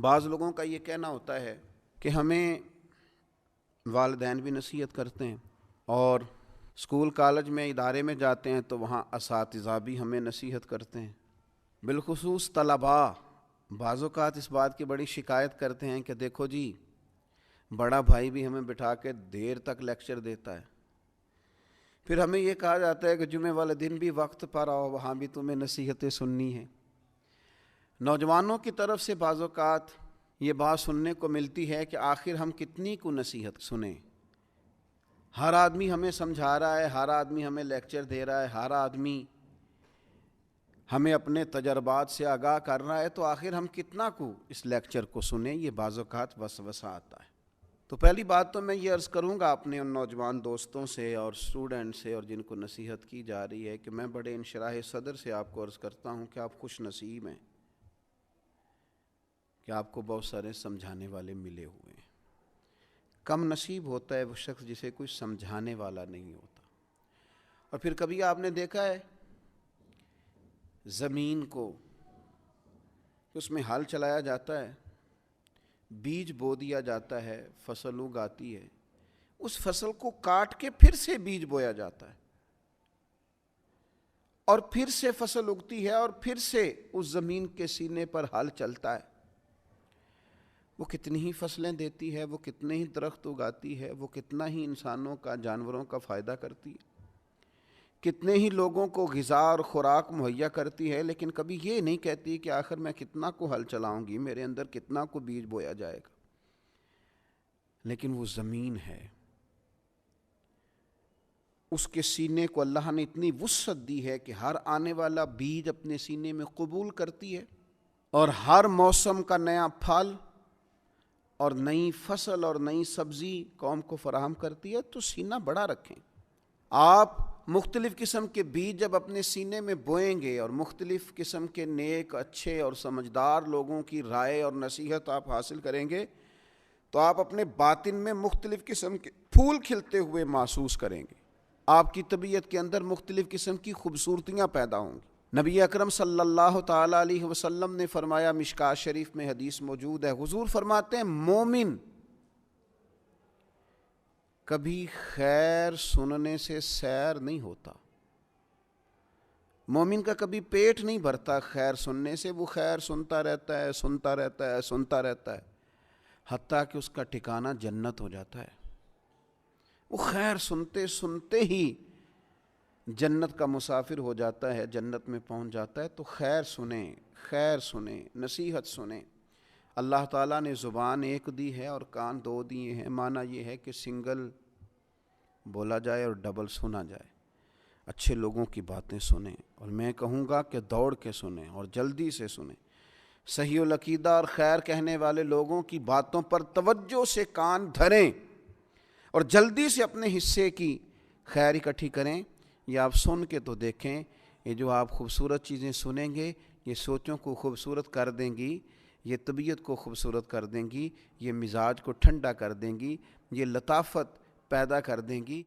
بعض لوگوں کا یہ کہنا ہوتا ہے کہ ہمیں والدین بھی نصیحت کرتے ہیں اور اسکول کالج میں ادارے میں جاتے ہیں تو وہاں اساتذہ بھی ہمیں نصیحت کرتے ہیں، بالخصوص طلباء بعض اوقات اس بات کی بڑی شکایت کرتے ہیں کہ دیکھو جی بڑا بھائی بھی ہمیں بٹھا کے دیر تک لیکچر دیتا ہے، پھر ہمیں یہ کہا جاتا ہے کہ جمعے والے دن بھی وقت پر آؤ، وہاں بھی تمہیں نصیحتیں سننی ہیں۔ نوجوانوں کی طرف سے بعض اوقات یہ بات سننے کو ملتی ہے کہ آخر ہم کتنی کو نصیحت سنیں، ہر آدمی ہمیں سمجھا رہا ہے، ہر آدمی ہمیں لیکچر دے رہا ہے، ہر آدمی ہمیں اپنے تجربات سے آگاہ کر رہا ہے، تو آخر ہم کتنا کو اس لیکچر کو سنیں، یہ بعض اوقات وسوسہ آتا ہے۔ تو پہلی بات تو میں یہ عرض کروں گا اپنے ان نوجوان دوستوں سے اور اسٹوڈنٹ سے اور جن کو نصیحت کی جا رہی ہے کہ میں بڑے انشراح صدر سے آپ کو عرض کرتا ہوں کہ آپ خوش نصیب ہیں کہ آپ کو بہت سارے سمجھانے والے ملے ہوئے ہیں۔ کم نصیب ہوتا ہے وہ شخص جسے کوئی سمجھانے والا نہیں ہوتا۔ اور پھر کبھی آپ نے دیکھا ہے زمین کو اس میں ہل چلایا جاتا ہے، بیج بو دیا جاتا ہے، فصل اگاتی ہے، اس فصل کو کاٹ کے پھر سے بیج بویا جاتا ہے اور پھر سے فصل اگتی ہے اور پھر سے اس زمین کے سینے پر ہل چلتا ہے۔ وہ کتنی ہی فصلیں دیتی ہے، وہ کتنے ہی درخت اگاتی ہے، وہ کتنا ہی انسانوں کا جانوروں کا فائدہ کرتی ہے، کتنے ہی لوگوں کو غذا اور خوراک مہیا کرتی ہے، لیکن کبھی یہ نہیں کہتی کہ آخر میں کتنا کو ہل چلاؤں گی، میرے اندر کتنا کو بیج بویا جائے گا۔ لیکن وہ زمین ہے، اس کے سینے کو اللہ نے اتنی وسعت دی ہے کہ ہر آنے والا بیج اپنے سینے میں قبول کرتی ہے اور ہر موسم کا نیا پھل اور نئی فصل اور نئی سبزی قوم کو فراہم کرتی ہے۔ تو سینہ بڑا رکھیں۔ آپ مختلف قسم کے بیج جب اپنے سینے میں بوئیں گے اور مختلف قسم کے نیک، اچھے اور سمجھدار لوگوں کی رائے اور نصیحت آپ حاصل کریں گے تو آپ اپنے باطن میں مختلف قسم کے پھول کھلتے ہوئے محسوس کریں گے، آپ کی طبیعت کے اندر مختلف قسم کی خوبصورتیاں پیدا ہوں گی۔ نبی اکرم صلی اللہ تعالی علیہ وسلم نے فرمایا، مشکوٰۃ شریف میں حدیث موجود ہے، حضور فرماتے ہیں مومن کبھی خیر سننے سے سیر نہیں ہوتا، مومن کا کبھی پیٹ نہیں بھرتا خیر سننے سے، وہ خیر سنتا رہتا ہے، سنتا رہتا ہے، سنتا رہتا ہے، حتیٰ کہ اس کا ٹھکانہ جنت ہو جاتا ہے۔ وہ خیر سنتے سنتے ہی جنت کا مسافر ہو جاتا ہے، جنت میں پہنچ جاتا ہے۔ تو خیر سنیں، خیر سنیں، نصیحت سنیں۔ اللہ تعالیٰ نے زبان ایک دی ہے اور کان دو دیے ہیں، معنی یہ ہے کہ سنگل بولا جائے اور ڈبل سنا جائے۔ اچھے لوگوں کی باتیں سنیں، اور میں کہوں گا کہ دوڑ کے سنیں اور جلدی سے سنیں۔ صحیح العقیدہ اور خیر کہنے والے لوگوں کی باتوں پر توجہ سے کان دھریں اور جلدی سے اپنے حصے کی خیر اکٹھی کریں۔ یہ آپ سن کے تو دیکھیں، یہ جو آپ خوبصورت چیزیں سنیں گے یہ سوچوں کو خوبصورت کر دیں گی، یہ طبیعت کو خوبصورت کر دیں گی، یہ مزاج کو ٹھنڈا کر دیں گی، یہ لطافت پیدا کر دیں گی۔